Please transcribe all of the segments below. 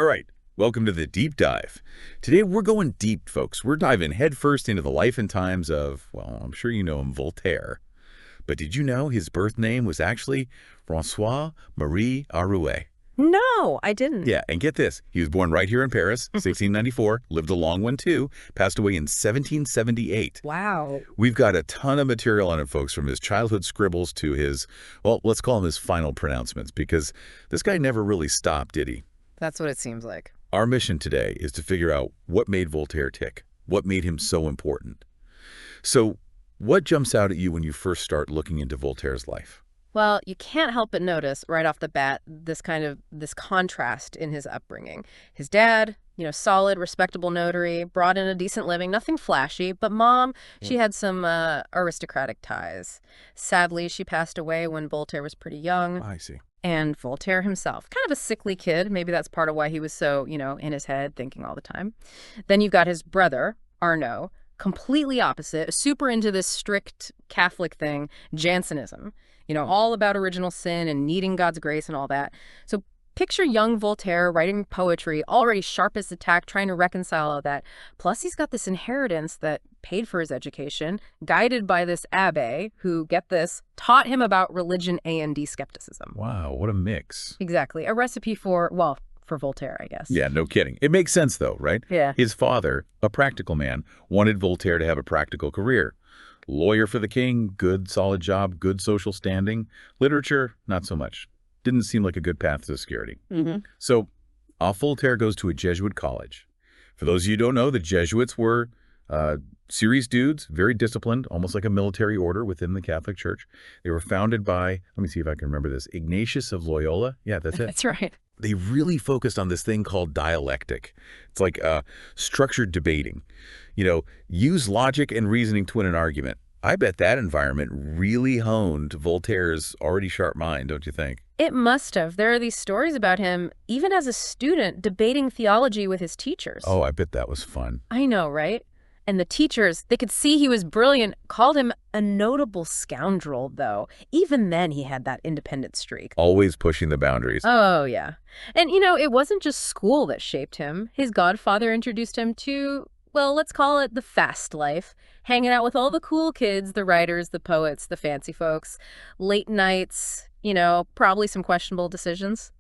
All right, welcome to the deep dive. Today we're going deep, folks. We're diving headfirst into the life and times of, well, I'm sure you know him, Voltaire. But did you know his birth name was actually François Marie Arouet? No, I didn't. Yeah, and get this. He was born right here in Paris, 1694, lived a long one too, passed away in 1778. Wow. We've got a ton of material on him, folks, from his childhood scribbles to his, well, let's call them his final pronouncements, because this guy never really stopped, did he? That's what it seems like. Our mission today is to figure out what made Voltaire tick, what made him so important. So what jumps out at you when you first start looking into Voltaire's life? Well, you can't help but notice right off the bat this contrast in his upbringing. His dad, solid, respectable notary, brought in a decent living, nothing flashy, but mom, she had some aristocratic ties. Sadly, she passed away when Voltaire was pretty young. I see. And Voltaire himself, kind of a sickly kid. Maybe that's part of why he was so, in his head, thinking all the time. Then you've got his brother, Arnaud, completely opposite, super into this strict Catholic thing, Jansenism. All about original sin and needing God's grace and all that. So picture young Voltaire writing poetry, already sharp as a tack, trying to reconcile all that. Plus, he's got this inheritance that paid for his education, guided by this abbé who, get this, taught him about religion and skepticism. Wow, what a mix. Exactly. A recipe for Voltaire, I guess. Yeah, no kidding. It makes sense, though, right? Yeah. His father, a practical man, wanted Voltaire to have a practical career. Lawyer for the king, good, solid job, good social standing. Literature, not so much. Didn't seem like a good path to security. So off Voltaire goes to a Jesuit college. For those of you who don't know, the Jesuits were serious dudes, very disciplined, almost like a military order within the Catholic Church. They were founded by, let me see if I can remember this, Ignatius of Loyola. Yeah, that's it. That's right. They really focused on this thing called dialectic. It's like structured debating. Use logic and reasoning to win an argument. I bet that environment really honed Voltaire's already sharp mind, don't you think? It must have. There are these stories about him, even as a student, debating theology with his teachers. Oh, I bet that was fun. I know, right? And the teachers, they could see he was brilliant, called him a notable scoundrel, though. Even then, he had that independent streak. Always pushing the boundaries. Oh, yeah. And, it wasn't just school that shaped him. His godfather introduced him to, well, let's call it the fast life, hanging out with all the cool kids, the writers, the poets, the fancy folks, late nights, probably some questionable decisions.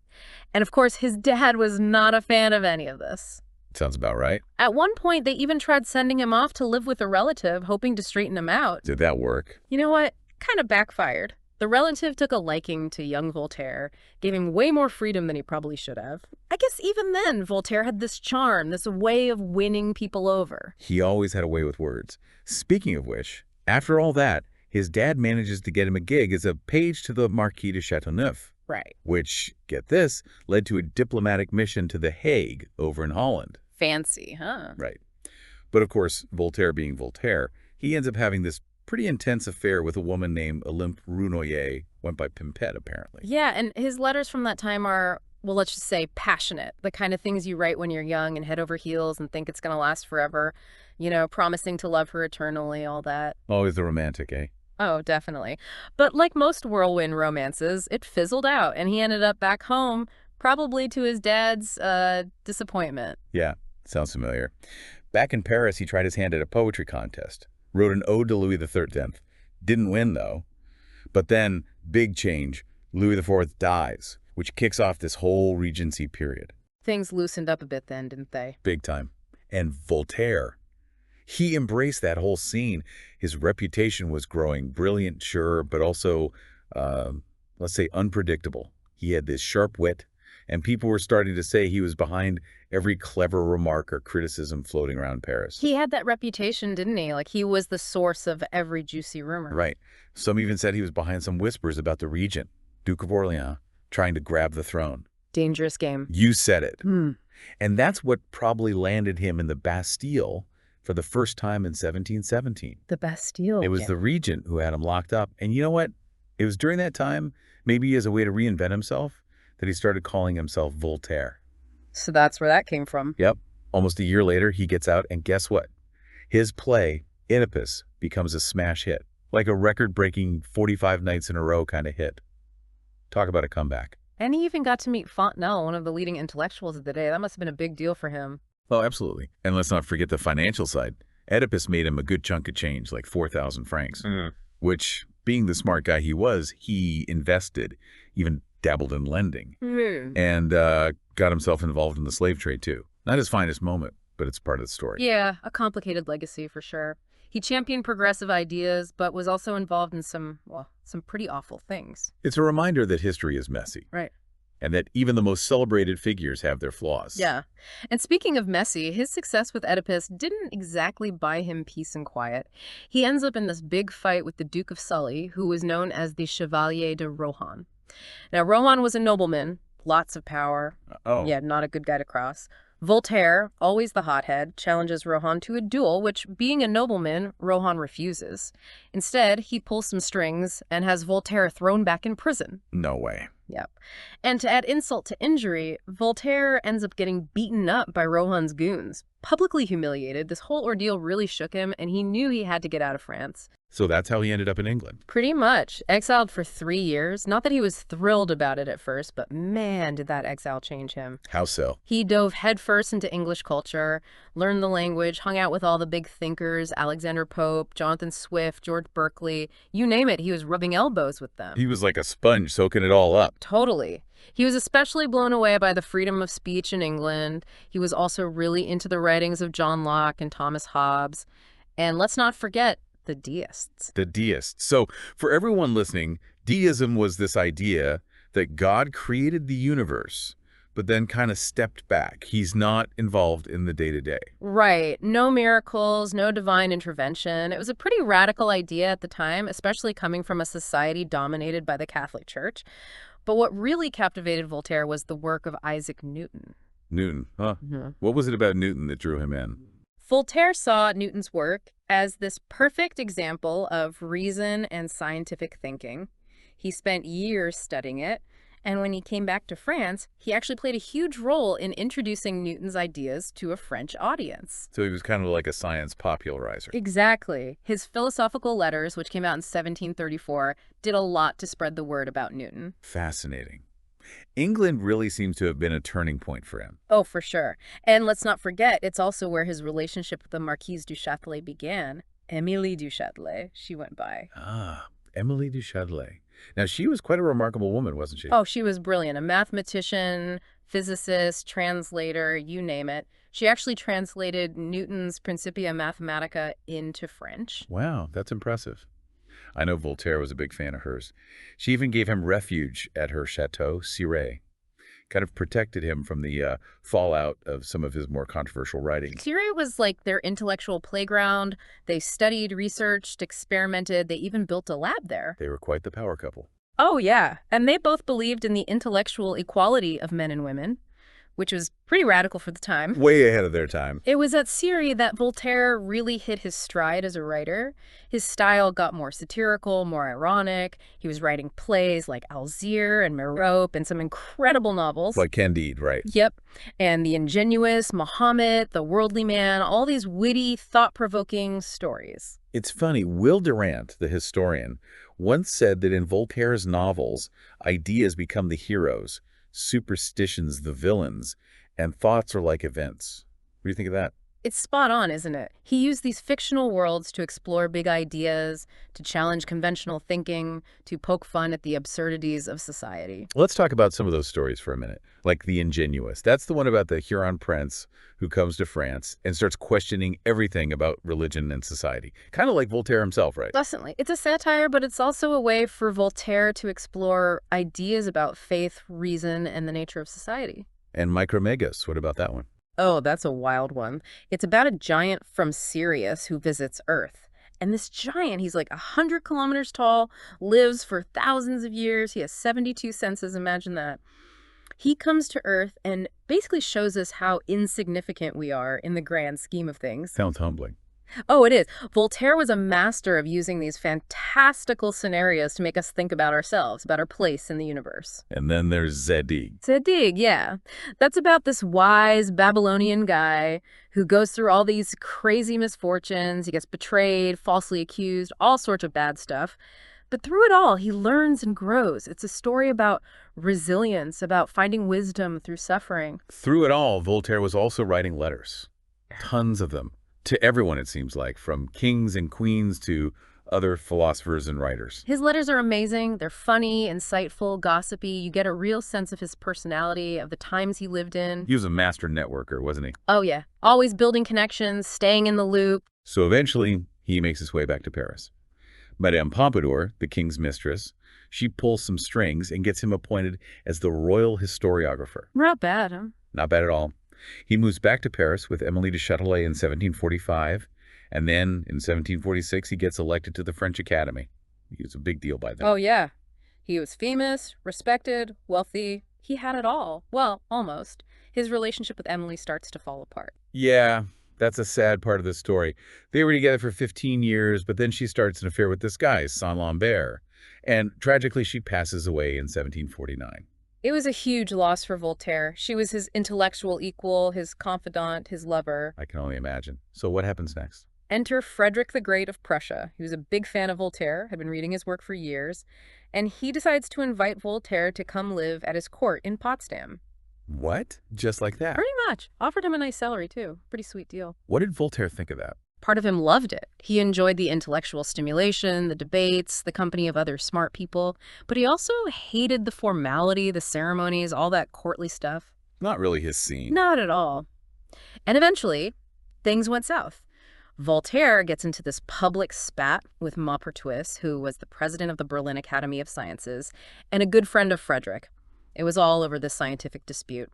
And, of course, his dad was not a fan of any of this. Sounds about right. At one point, they even tried sending him off to live with a relative, hoping to straighten him out. Did that work? You know what? Kind of backfired. The relative took a liking to young Voltaire, gave him way more freedom than he probably should have. I guess even then, Voltaire had this charm, this way of winning people over. He always had a way with words. Speaking of which, after all that, his dad manages to get him a gig as a page to the Marquis de Chateauneuf. Right. Which, get this, led to a diplomatic mission to The Hague over in Holland. Fancy, huh? Right. But of course, Voltaire being Voltaire, he ends up having this pretty intense affair with a woman named Olympe Rounoyer, went by Pimpette, apparently. Yeah, and his letters from that time are, well, let's just say passionate. The kind of things you write when you're young and head over heels and think it's going to last forever. Promising to love her eternally, all that. Always the romantic, eh? Oh, definitely. But like most whirlwind romances, it fizzled out, and he ended up back home, probably to his dad's disappointment. Yeah, sounds familiar. Back in Paris, he tried his hand at a poetry contest. Wrote an ode to Louis XIII. Didn't win, though. But then, big change. Louis IV dies, which kicks off this whole Regency period. Things loosened up a bit then, didn't they? Big time. And Voltaire, he embraced that whole scene. His reputation was growing, brilliant, sure, but also, let's say, unpredictable. He had this sharp wit, and people were starting to say he was behind every clever remark or criticism floating around Paris. He had that reputation, didn't he? Like he was the source of every juicy rumor. Right. Some even said he was behind some whispers about the regent, Duke of Orleans, trying to grab the throne. Dangerous game. You said it. And that's what probably landed him in the Bastille for the first time in 1717. The Bastille. It was the regent who had him locked up. And you know what? It was during that time, maybe as a way to reinvent himself, that he started calling himself Voltaire. So that's where that came from. Yep. Almost a year later, he gets out, and guess what? His play, Oedipus, becomes a smash hit, like a record-breaking 45 nights in a row kind of hit. Talk about a comeback. And he even got to meet Fontenelle, one of the leading intellectuals of the day. That must have been a big deal for him. Oh, absolutely. And let's not forget the financial side. Oedipus made him a good chunk of change, like 4,000 francs, which, being the smart guy he invested, even dabbled in lending, and got himself involved in the slave trade, too. Not his finest moment, but it's part of the story. Yeah, a complicated legacy for sure. He championed progressive ideas, but was also involved in some pretty awful things. It's a reminder that history is messy. Right. And that even the most celebrated figures have their flaws. Yeah. And speaking of messy, his success with Oedipus didn't exactly buy him peace and quiet. He ends up in this big fight with the Duke of Sully, who was known as the Chevalier de Rohan. Now, Rohan was a nobleman, lots of power. Yeah, not a good guy to cross. Voltaire, always the hothead, challenges Rohan to a duel, which, being a nobleman, Rohan refuses. Instead, he pulls some strings and has Voltaire thrown back in prison. No way. Yep. And to add insult to injury, Voltaire ends up getting beaten up by Rohan's goons. Publicly humiliated, this whole ordeal really shook him, and he knew he had to get out of France. So that's how he ended up in England. Pretty much. Exiled for 3 years. Not that he was thrilled about it at first, but man, did that exile change him. How so? He dove headfirst into English culture, learned the language, hung out with all the big thinkers, Alexander Pope, Jonathan Swift, George Berkeley. You name it, he was rubbing elbows with them. He was like a sponge soaking it all up. Totally. He was especially blown away by the freedom of speech in England. He was also really into the writings of John Locke and Thomas Hobbes. And let's not forget the deists. The deists. So for everyone listening, deism was this idea that God created the universe, but then kind of stepped back. He's not involved in the day-to-day. Right. No miracles, no divine intervention. It was a pretty radical idea at the time, especially coming from a society dominated by the Catholic Church. But what really captivated Voltaire was the work of Isaac Newton. Newton, huh? What was it about Newton that drew him in? Voltaire saw Newton's work as this perfect example of reason and scientific thinking. He spent years studying it, and when he came back to France, he actually played a huge role in introducing Newton's ideas to a French audience. So he was kind of like a science popularizer. Exactly. His philosophical letters, which came out in 1734, did a lot to spread the word about Newton. Fascinating. England really seems to have been a turning point for him. Oh, for sure. And let's not forget, it's also where his relationship with the Marquise du Châtelet began. Émilie du Châtelet, she went by. Ah, Émilie du Châtelet. Now, she was quite a remarkable woman, wasn't she? Oh, she was brilliant. A mathematician, physicist, translator, you name it. She actually translated Newton's Principia Mathematica into French. Wow, that's impressive. I know Voltaire was a big fan of hers. She even gave him refuge at her chateau, Cirey. Kind of protected him from the fallout of some of his more controversial writings. Cirey was like their intellectual playground. They studied, researched, experimented. They even built a lab there. They were quite the power couple. Oh, yeah. And they both believed in the intellectual equality of men and women, which was pretty radical for the time. Way ahead of their time. It was at Cirey that Voltaire really hit his stride as a writer. His style got more satirical, more ironic. He was writing plays like Alzire and Merope and some incredible novels. Like Candide, right? Yep. And The Ingenuous, Muhammad, The Worldly Man, all these witty, thought-provoking stories. It's funny, Will Durant, the historian, once said that in Voltaire's novels, ideas become the heroes, superstitions the villains, and thoughts are like events. What do you think of that? It's spot on, isn't it? He used these fictional worlds to explore big ideas, to challenge conventional thinking, to poke fun at the absurdities of society. Let's talk about some of those stories for a minute, like The Ingenuous. That's the one about the Huron prince who comes to France and starts questioning everything about religion and society. Kind of like Voltaire himself, right? Definitely. It's a satire, but it's also a way for Voltaire to explore ideas about faith, reason, and the nature of society. And Micromegas, what about that one? Oh, that's a wild one. It's about a giant from Sirius who visits Earth. And this giant, he's like 100 kilometers tall, lives for thousands of years. He has 72 senses, imagine that. He comes to Earth and basically shows us how insignificant we are in the grand scheme of things. Sounds humbling. Oh, it is. Voltaire was a master of using these fantastical scenarios to make us think about ourselves, about our place in the universe. And then there's Zadig. Zadig, yeah. That's about this wise Babylonian guy who goes through all these crazy misfortunes. He gets betrayed, falsely accused, all sorts of bad stuff. But through it all, he learns and grows. It's a story about resilience, about finding wisdom through suffering. Through it all, Voltaire was also writing letters, tons of them, to everyone it seems like, from kings and queens to other philosophers and writers. His letters are amazing. They're funny, insightful, gossipy. You get a real sense of his personality, of the times he lived in. He was a master networker, wasn't he? Oh, yeah. Always building connections, staying in the loop. So eventually, he makes his way back to Paris. Madame Pompadour, the king's mistress, she pulls some strings and gets him appointed as the royal historiographer. Not bad, huh? Not bad at all. He moves back to Paris with Émilie de Châtelet in 1745, and then in 1746 he gets elected to the French Academy. He was a big deal by then. Oh, yeah. He was famous, respected, wealthy. He had it all. Well, almost. His relationship with Emily starts to fall apart. Yeah, that's a sad part of the story. They were together for 15 years, but then she starts an affair with this guy, Saint-Lambert. And tragically, she passes away in 1749. It was a huge loss for Voltaire. She was his intellectual equal, his confidant, his lover. I can only imagine. So what happens next? Enter Frederick the Great of Prussia. He was a big fan of Voltaire, had been reading his work for years, and he decides to invite Voltaire to come live at his court in Potsdam. What? Just like that? Pretty much. Offered him a nice salary, too. Pretty sweet deal. What did Voltaire think of that? Part of him loved it. He enjoyed the intellectual stimulation, the debates, the company of other smart people, but he also hated the formality, the ceremonies, all that courtly stuff. Not really his scene. Not at all. And eventually, things went south. Voltaire gets into this public spat with Maupertuis, who was the president of the Berlin Academy of Sciences, and a good friend of Frederick. It was all over this scientific dispute.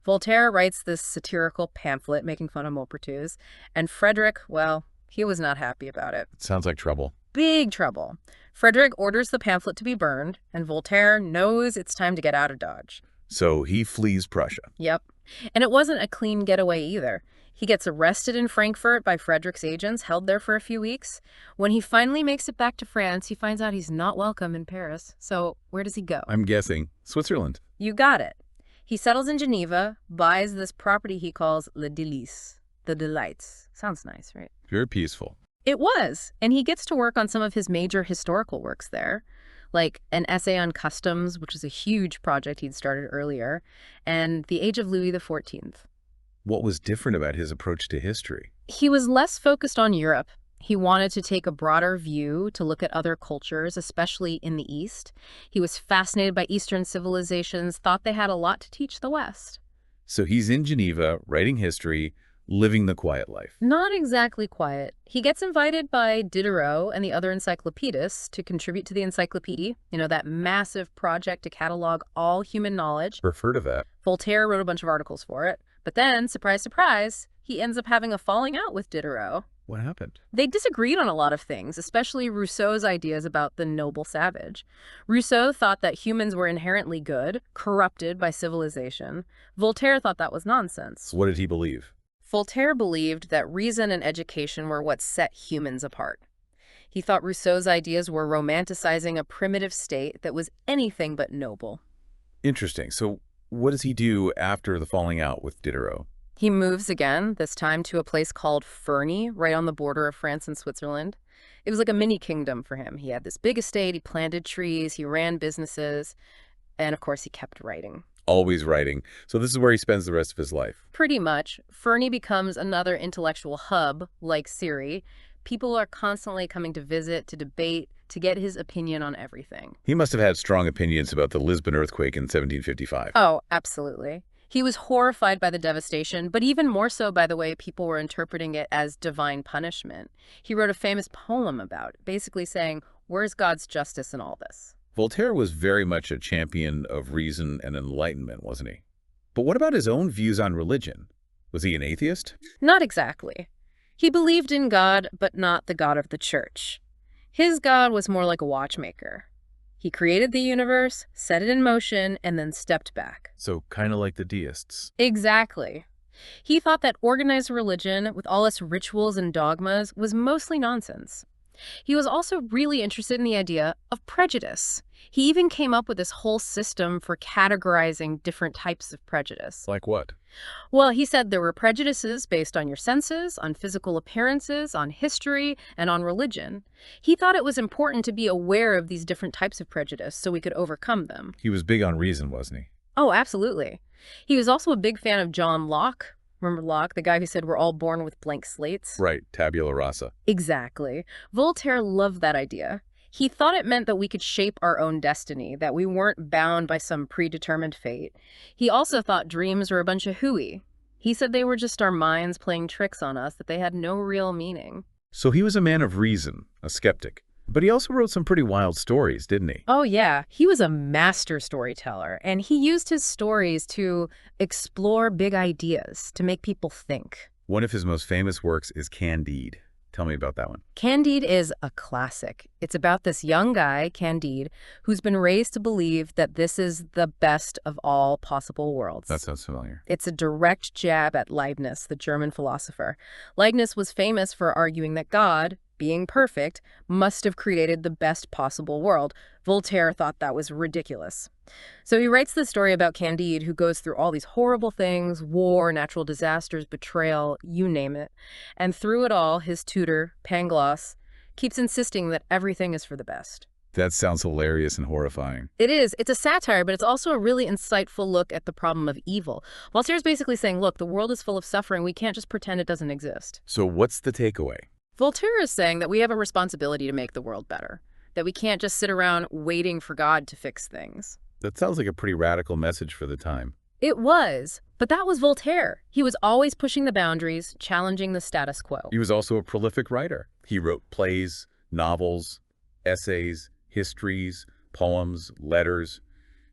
Voltaire writes this satirical pamphlet making fun of Maupertuis, and Frederick, well, he was not happy about it. Sounds like trouble. Big trouble. Frederick orders the pamphlet to be burned, and Voltaire knows it's time to get out of Dodge. So he flees Prussia. Yep. And it wasn't a clean getaway either. He gets arrested in Frankfurt by Frederick's agents, held there for a few weeks. When he finally makes it back to France, he finds out he's not welcome in Paris. So where does he go? I'm guessing Switzerland. You got it. He settles in Geneva, buys this property he calls Les Délices, the delights. Sounds nice, right? Very peaceful. It was. And he gets to work on some of his major historical works there, like an essay on customs, which is a huge project he'd started earlier, and The Age of Louis XIV. What was different about his approach to history? He was less focused on Europe. He wanted to take a broader view, to look at other cultures, especially in the East. He was fascinated by Eastern civilizations, thought they had a lot to teach the West. So he's in Geneva, writing history, living the quiet life. Not exactly quiet. He gets invited by Diderot and the other encyclopedists to contribute to the encyclopedia, that massive project to catalog all human knowledge. I've heard of that. Voltaire wrote a bunch of articles for it. But then, surprise, surprise, he ends up having a falling out with Diderot. What happened? They disagreed on a lot of things, especially Rousseau's ideas about the noble savage. Rousseau thought that humans were inherently good, corrupted by civilization. Voltaire thought that was nonsense. What did he believe? Voltaire believed that reason and education were what set humans apart. He thought Rousseau's ideas were romanticizing a primitive state that was anything but noble. Interesting. So what does he do after the falling out with Diderot? He moves again, this time to a place called Ferney, right on the border of France and Switzerland. It was like a mini kingdom for him. He had this big estate, he planted trees, he ran businesses, and of course he kept writing. Always writing. So this is where he spends the rest of his life. Pretty much. Ferney becomes another intellectual hub, like Siri. People are constantly coming to visit, to debate, to get his opinion on everything. He must have had strong opinions about the Lisbon earthquake in 1755. Oh, absolutely. He was horrified by the devastation, but even more so by the way people were interpreting it as divine punishment. He wrote a famous poem about it, basically saying, where's God's justice in all this? Voltaire was very much a champion of reason and enlightenment, wasn't he? But what about his own views on religion? Was he an atheist? Not exactly. He believed in God, but not the God of the church. His God was more like a watchmaker. He created the universe, set it in motion, and then stepped back. So kind of like the deists. Exactly. He thought that organized religion, with all its rituals and dogmas, was mostly nonsense. He was also really interested in the idea of prejudice. He even came up with this whole system for categorizing different types of prejudice. Like what? Well, he said there were prejudices based on your senses, on physical appearances, on history, and on religion. He thought it was important to be aware of these different types of prejudice so we could overcome them. He was big on reason, wasn't he? Oh, absolutely. He was also a big fan of John Locke. Remember Locke, the guy who said we're all born with blank slates? Right, tabula rasa. Exactly. Voltaire loved that idea. He thought it meant that we could shape our own destiny, that we weren't bound by some predetermined fate. He also thought dreams were a bunch of hooey. He said they were just our minds playing tricks on us, that they had no real meaning. So he was a man of reason, a skeptic. But he also wrote some pretty wild stories, didn't he? Oh, yeah. He was a master storyteller, and he used his stories to explore big ideas, to make people think. One of his most famous works is Candide. Tell me about that one. Candide is a classic. It's about this young guy, Candide, who's been raised to believe that this is the best of all possible worlds. That sounds familiar. It's a direct jab at Leibniz, the German philosopher. Leibniz was famous for arguing that God, being perfect, must have created the best possible world. Voltaire thought that was ridiculous. So he writes the story about Candide, who goes through all these horrible things, war, natural disasters, betrayal, you name it. And through it all, his tutor, Pangloss, keeps insisting that everything is for the best. That sounds hilarious and horrifying. It is. It's a satire, but it's also a really insightful look at the problem of evil. Voltaire's basically saying, look, the world is full of suffering. We can't just pretend it doesn't exist. So what's the takeaway? Voltaire is saying that we have a responsibility to make the world better, that we can't just sit around waiting for God to fix things. That sounds like a pretty radical message for the time. It was, but that was Voltaire. He was always pushing the boundaries, challenging the status quo. He was also a prolific writer. He wrote plays, novels, essays, histories, poems, letters.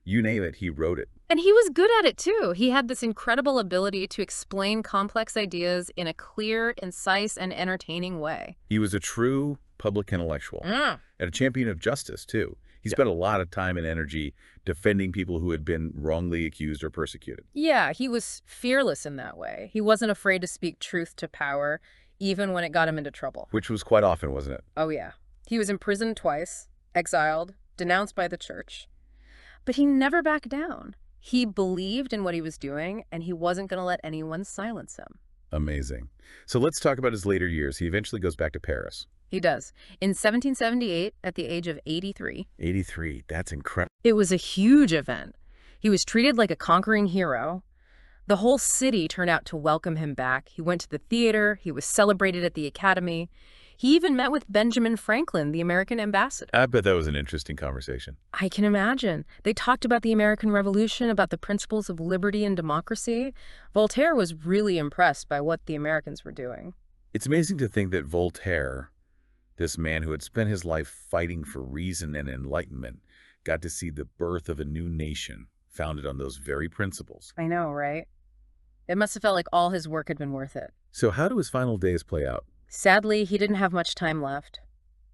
You name it, he wrote it. And he was good at it, too. He had this incredible ability to explain complex ideas in a clear, concise, and entertaining way. He was a true public intellectual and a champion of justice, too. He spent a lot of time and energy defending people who had been wrongly accused or persecuted. Yeah, he was fearless in that way. He wasn't afraid to speak truth to power, even when it got him into trouble. Which was quite often, wasn't it? Oh, yeah. He was imprisoned twice, exiled, denounced by the church. But he never backed down. He believed in what he was doing, and he wasn't going to let anyone silence him. Amazing. So let's talk about his later years. He eventually goes back to Paris. He does. In 1778, at the age of 83. 83. That's incredible. It was a huge event. He was treated like a conquering hero. The whole city turned out to welcome him back. He went to the theater. He was celebrated at the academy. He even met with Benjamin Franklin, the American ambassador. I bet that was an interesting conversation. I can imagine. They talked about the American Revolution, about the principles of liberty and democracy. Voltaire was really impressed by what the Americans were doing. It's amazing to think that Voltaire, this man who had spent his life fighting for reason and enlightenment, got to see the birth of a new nation founded on those very principles. I know, right? It must have felt like all his work had been worth it. So how do his final days play out? Sadly, he didn't have much time left.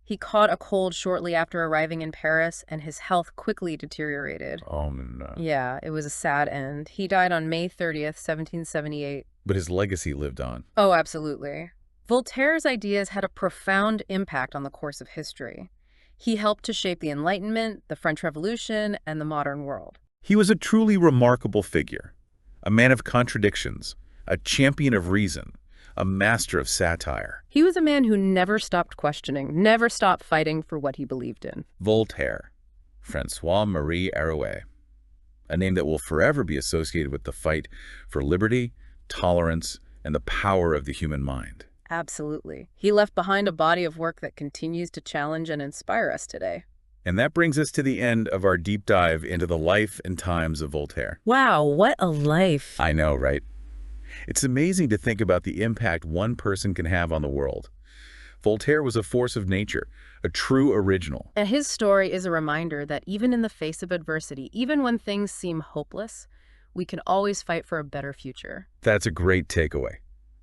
He caught a cold shortly after arriving in Paris, and his health quickly deteriorated. Oh, no. Yeah, it was a sad end. He died on May 30th, 1778. But his legacy lived on. Oh, absolutely. Voltaire's ideas had a profound impact on the course of history. He helped to shape the Enlightenment, the French Revolution, and the modern world. He was a truly remarkable figure, a man of contradictions, a champion of reason, a master of satire. He was a man who never stopped questioning, never stopped fighting for what he believed in. Voltaire, François Marie Arouet, a name that will forever be associated with the fight for liberty, tolerance, and the power of the human mind. Absolutely. He left behind a body of work that continues to challenge and inspire us today. And that brings us to the end of our deep dive into the life and times of Voltaire. Wow, what a life. I know, right? It's amazing to think about the impact one person can have on the world. Voltaire was a force of nature, a true original. And his story is a reminder that even in the face of adversity, even when things seem hopeless, we can always fight for a better future. That's a great takeaway.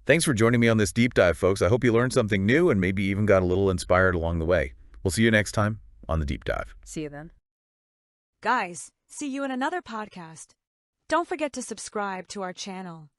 Thanks for joining me on this deep dive, folks. I hope you learned something new and maybe even got a little inspired along the way. We'll see you next time on the deep dive. See you then. Guys, see you in another podcast. Don't forget to subscribe to our channel